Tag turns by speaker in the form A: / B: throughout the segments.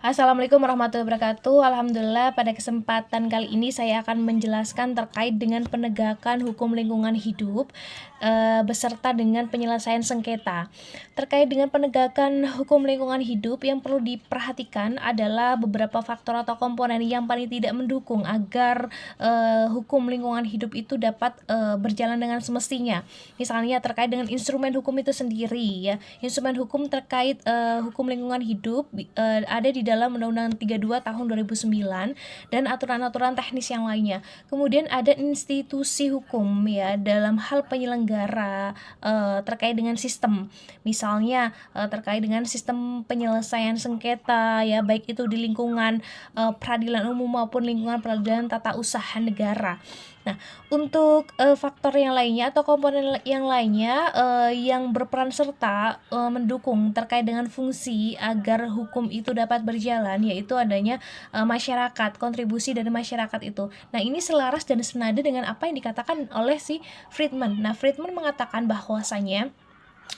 A: Assalamualaikum warahmatullahi wabarakatuh. Alhamdulillah, pada kesempatan kali ini saya akan menjelaskan terkait dengan penegakan hukum lingkungan hidup beserta dengan penyelesaian sengketa. Terkait dengan penegakan hukum lingkungan hidup, yang perlu diperhatikan adalah beberapa faktor atau komponen yang paling tidak mendukung agar hukum lingkungan hidup itu dapat berjalan dengan semestinya. Misalnya terkait dengan instrumen hukum itu sendiri, ya. Instrumen hukum terkait hukum lingkungan hidup ada di dalam Undang-Undang 32 tahun 2009 dan aturan-aturan teknis yang lainnya. Kemudian ada institusi hukum, ya, dalam hal penyelenggara terkait dengan sistem. Misalnya terkait dengan sistem penyelesaian sengketa, ya, baik itu di lingkungan peradilan umum maupun lingkungan peradilan tata usaha negara. Nah, untuk faktor yang lainnya atau komponen yang lainnya yang berperan serta mendukung terkait dengan fungsi agar hukum itu dapat berjalan, yaitu adanya masyarakat, kontribusi dari masyarakat itu. Nah, ini selaras dan senada dengan apa yang dikatakan oleh si Friedman. Nah, Friedman mengatakan bahwasanya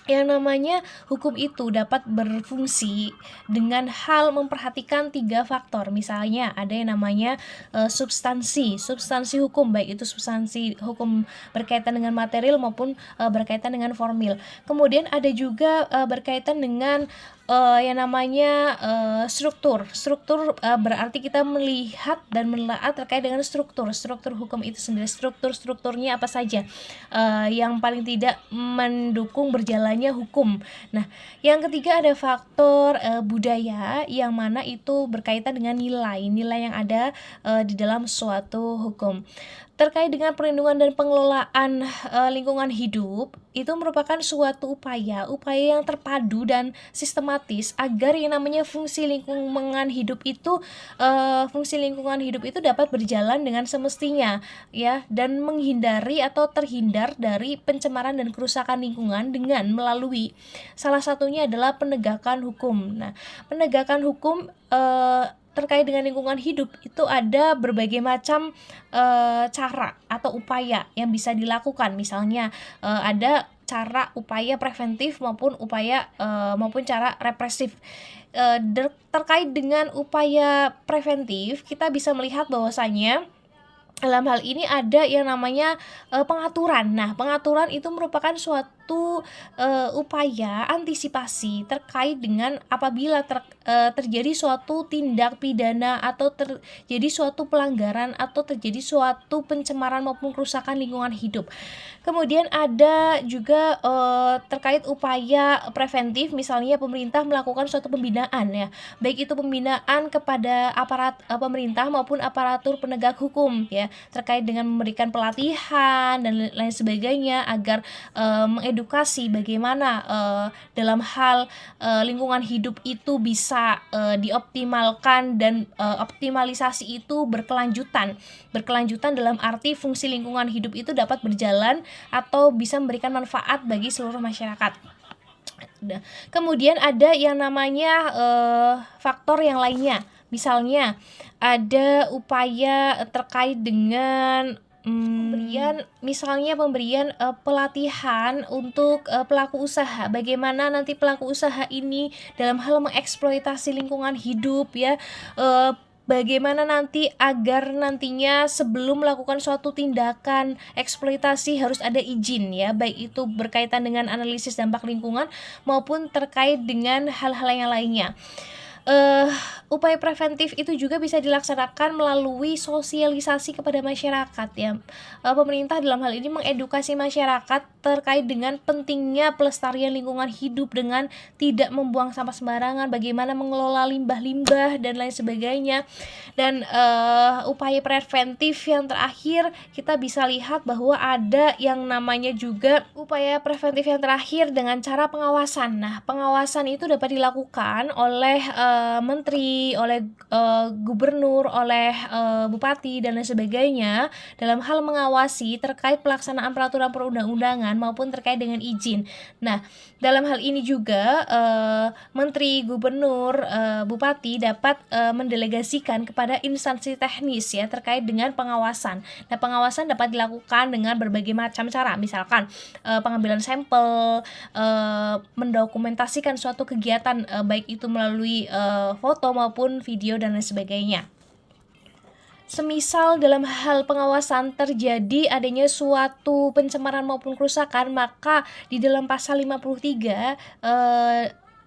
A: yang namanya hukum itu dapat berfungsi dengan hal memperhatikan 3 faktor. Misalnya ada yang namanya substansi hukum, baik itu substansi hukum berkaitan dengan material maupun berkaitan dengan formil. Kemudian ada juga berkaitan dengan yang namanya struktur berarti kita melihat dan menelaah terkait dengan struktur hukum itu sendiri. Strukturnya apa saja yang paling tidak mendukung berjalannya hukum. Nah, yang ketiga ada faktor budaya, yang mana itu berkaitan dengan nilai yang ada di dalam suatu hukum. Terkait dengan perlindungan dan pengelolaan lingkungan hidup, itu merupakan suatu upaya yang terpadu dan sistematis agar yang namanya fungsi lingkungan hidup itu dapat berjalan dengan semestinya, ya, dan menghindari atau terhindar dari pencemaran dan kerusakan lingkungan dengan melalui salah satunya adalah penegakan hukum. Nah, penegakan hukum terkait dengan lingkungan hidup itu ada berbagai macam cara atau upaya yang bisa dilakukan. Misalnya ada upaya preventif maupun cara represif. Terkait dengan upaya preventif, kita bisa melihat bahwasanya dalam hal ini ada yang namanya pengaturan. Nah, pengaturan itu merupakan suatu upaya antisipasi terkait dengan apabila terjadi suatu tindak pidana atau terjadi suatu pelanggaran atau terjadi suatu pencemaran maupun kerusakan lingkungan hidup. Kemudian ada juga terkait upaya preventif, misalnya pemerintah melakukan suatu pembinaan, ya, baik itu pembinaan kepada aparat pemerintah maupun aparatur penegak hukum, ya, terkait dengan memberikan pelatihan dan lain sebagainya agar mengedukasi bagaimana dalam hal lingkungan hidup itu bisa dioptimalkan dan optimalisasi itu berkelanjutan dalam arti fungsi lingkungan hidup itu dapat berjalan atau bisa memberikan manfaat bagi seluruh masyarakat. Kemudian ada yang namanya faktor yang lainnya. Misalnya ada upaya terkait dengan pemberian pelatihan untuk pelaku usaha. Bagaimana nanti pelaku usaha ini dalam hal mengeksploitasi lingkungan hidup, ya, bagaimana nanti agar nantinya sebelum melakukan suatu tindakan eksploitasi harus ada izin, ya, baik itu berkaitan dengan analisis dampak lingkungan maupun terkait dengan hal-hal yang lainnya. Upaya preventif itu juga bisa dilaksanakan melalui sosialisasi kepada masyarakat, ya. Pemerintah dalam hal ini mengedukasi masyarakat terkait dengan pentingnya pelestarian lingkungan hidup dengan tidak membuang sampah sembarangan, bagaimana mengelola limbah-limbah dan lain sebagainya. Dan upaya preventif yang terakhir kita bisa lihat bahwa ada yang namanya juga upaya preventif yang terakhir dengan cara pengawasan. Nah, pengawasan itu dapat dilakukan oleh menteri, oleh gubernur, oleh bupati dan lain sebagainya dalam hal mengawasi terkait pelaksanaan peraturan perundang-undangan maupun terkait dengan izin. Nah, dalam hal ini juga menteri, gubernur, bupati dapat mendelegasikan kepada instansi teknis, ya, terkait dengan pengawasan. Nah, pengawasan dapat dilakukan dengan berbagai macam cara, misalkan pengambilan sampel, mendokumentasikan suatu kegiatan baik itu melalui foto maupun video dan lain sebagainya. Semisal dalam hal pengawasan terjadi adanya suatu pencemaran maupun kerusakan, maka di dalam pasal 53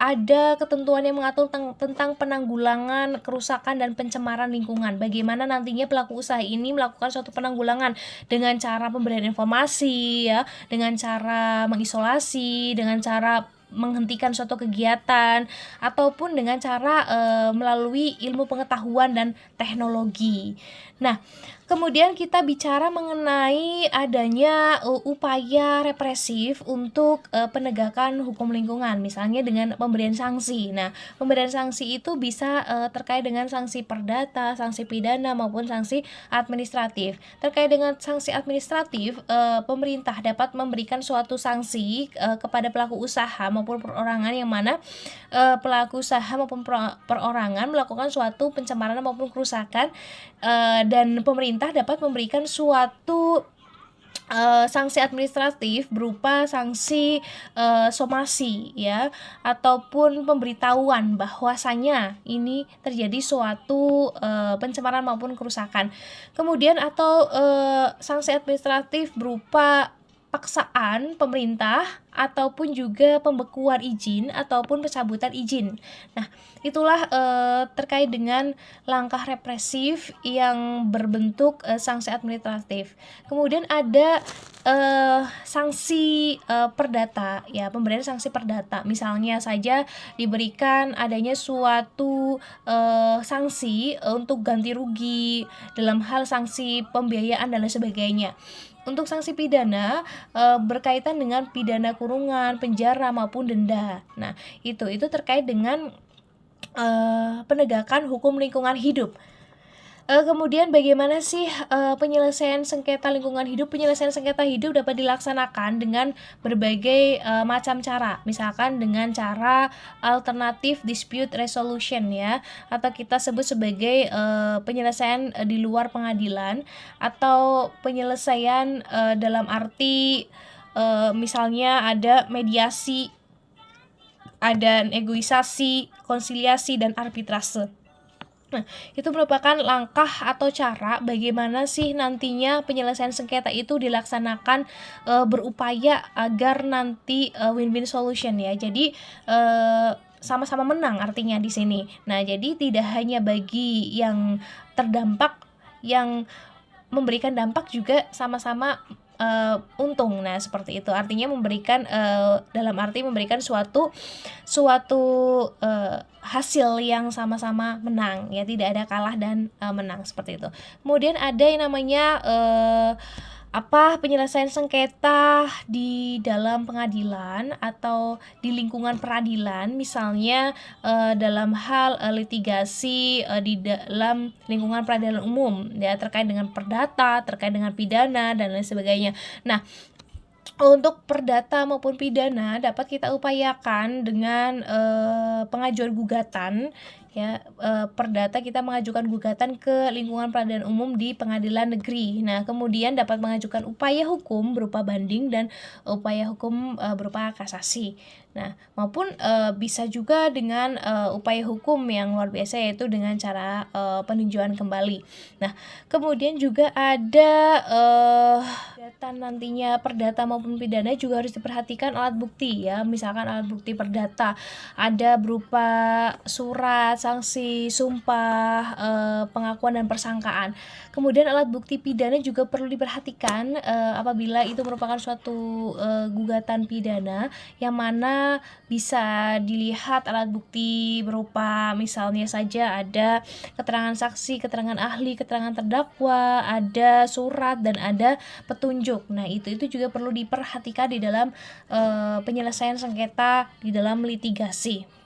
A: ada ketentuan yang mengatur tentang penanggulangan kerusakan dan pencemaran lingkungan. Bagaimana nantinya pelaku usaha ini melakukan suatu penanggulangan dengan cara pemberian informasi, ya, dengan cara mengisolasi, dengan cara menghentikan suatu kegiatan, ataupun dengan cara melalui ilmu pengetahuan dan teknologi. Nah, kemudian kita bicara mengenai adanya upaya represif untuk penegakan hukum lingkungan, misalnya dengan pemberian sanksi. Nah, pemberian sanksi itu bisa terkait dengan sanksi perdata, sanksi pidana maupun sanksi administratif. Terkait dengan sanksi administratif, pemerintah dapat memberikan suatu sanksi kepada pelaku usaha maupun perorangan yang mana pelaku usaha maupun perorangan melakukan suatu pencemaran maupun kerusakan, dan pemerintah dapat memberikan suatu sanksi administratif berupa sanksi somasi, ya, ataupun pemberitahuan bahwasanya ini terjadi suatu pencemaran maupun kerusakan. Kemudian atau sanksi administratif berupa paksaan pemerintah ataupun juga pembekuan izin ataupun pencabutan izin. Nah, itulah terkait dengan langkah represif yang berbentuk sanksi administratif. Kemudian ada sanksi perdata, ya, pemberian sanksi perdata. Misalnya saja diberikan adanya suatu sanksi untuk ganti rugi dalam hal sanksi pembiayaan dan lain sebagainya. Untuk sanksi pidana berkaitan dengan pidana kurungan, penjara maupun denda. Nah, itu terkait dengan penegakan hukum lingkungan hidup. Kemudian bagaimana sih penyelesaian sengketa lingkungan hidup? Penyelesaian sengketa hidup dapat dilaksanakan dengan berbagai macam cara. Misalkan dengan cara alternatif dispute resolution, ya, atau kita sebut sebagai penyelesaian di luar pengadilan, atau penyelesaian dalam arti misalnya ada mediasi, ada negosiasi, konsiliasi, dan arbitrase. Nah, itu merupakan langkah atau cara bagaimana sih nantinya penyelesaian sengketa itu dilaksanakan, berupaya agar nanti win-win solution, ya. Jadi sama-sama menang artinya di sini. Nah, jadi tidak hanya bagi yang terdampak, yang memberikan dampak juga sama-sama untung. Nah, seperti itu. Artinya memberikan dalam arti memberikan suatu hasil yang sama-sama menang, ya, tidak ada kalah dan menang, seperti itu. Kemudian ada yang namanya penyelesaian sengketa di dalam pengadilan atau di lingkungan peradilan, misalnya dalam hal litigasi di dalam lingkungan peradilan umum, ya, terkait dengan perdata, terkait dengan pidana dan lain sebagainya. Nah, untuk perdata maupun pidana dapat kita upayakan dengan pengajuan gugatan, ya. Perdata kita mengajukan gugatan ke lingkungan peradilan umum di pengadilan negeri. Nah, kemudian dapat mengajukan upaya hukum berupa banding dan upaya hukum berupa kasasi. Nah, maupun bisa juga dengan upaya hukum yang luar biasa, yaitu dengan cara peninjauan kembali. Nah, kemudian juga ada gugatan nantinya perdata maupun pidana juga harus diperhatikan alat bukti, ya. Misalkan alat bukti perdata ada berupa surat, sanksi, sumpah, pengakuan dan persangkaan. Kemudian alat bukti pidana juga perlu diperhatikan apabila itu merupakan suatu gugatan pidana yang mana bisa dilihat alat bukti berupa misalnya saja ada keterangan saksi, keterangan ahli, keterangan terdakwa, ada surat dan ada petunjuk. Nah, itu juga perlu diperhatikan di dalam penyelesaian sengketa di dalam litigasi.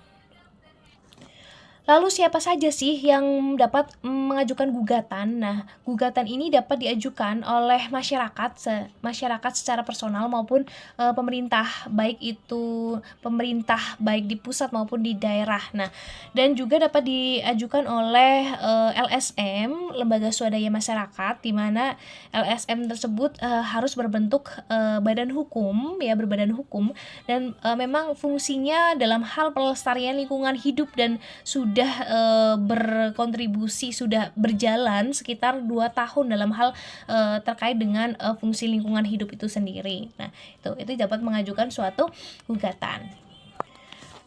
A: Lalu siapa saja sih yang dapat mengajukan gugatan? Nah, gugatan ini dapat diajukan oleh masyarakat secara personal maupun pemerintah, baik itu pemerintah baik di pusat maupun di daerah. Nah, dan juga dapat diajukan oleh LSM, lembaga swadaya masyarakat, di mana LSM tersebut harus berbentuk badan hukum, ya, berbadan hukum, dan memang fungsinya dalam hal pelestarian lingkungan hidup dan sudah sudah berkontribusi, sudah berjalan sekitar 2 tahun dalam hal terkait dengan fungsi lingkungan hidup itu sendiri. Nah, itu dapat mengajukan suatu gugatan.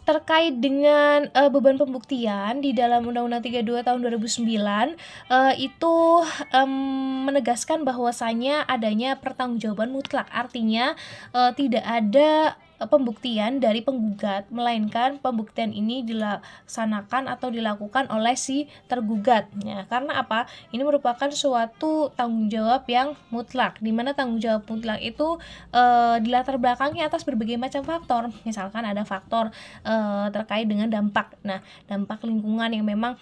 A: Terkait dengan beban pembuktian di dalam Undang-Undang 32 tahun 2009 itu menegaskan bahwasanya adanya pertanggungjawaban mutlak, artinya tidak ada pembuktian dari penggugat, melainkan pembuktian ini dilaksanakan atau dilakukan oleh si tergugat. Ya, karena apa? Ini merupakan suatu tanggung jawab yang mutlak, di mana tanggung jawab mutlak itu dilatar belakangi atas berbagai macam faktor. Misalkan ada faktor terkait dengan dampak. Nah, dampak lingkungan yang memang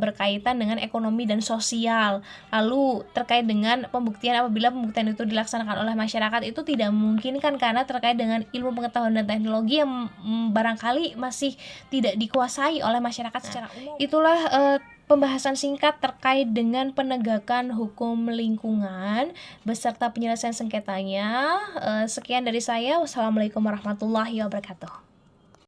A: berkaitan dengan ekonomi dan sosial. Lalu terkait dengan pembuktian, apabila pembuktian itu dilaksanakan oleh masyarakat, itu tidak memungkinkan karena terkait dengan ilmu pengetahuan dan teknologi yang barangkali masih tidak dikuasai oleh masyarakat secara umum. Itulah pembahasan singkat terkait dengan penegakan hukum lingkungan beserta penyelesaian sengketanya. Sekian dari saya. Wassalamualaikum warahmatullahi wabarakatuh.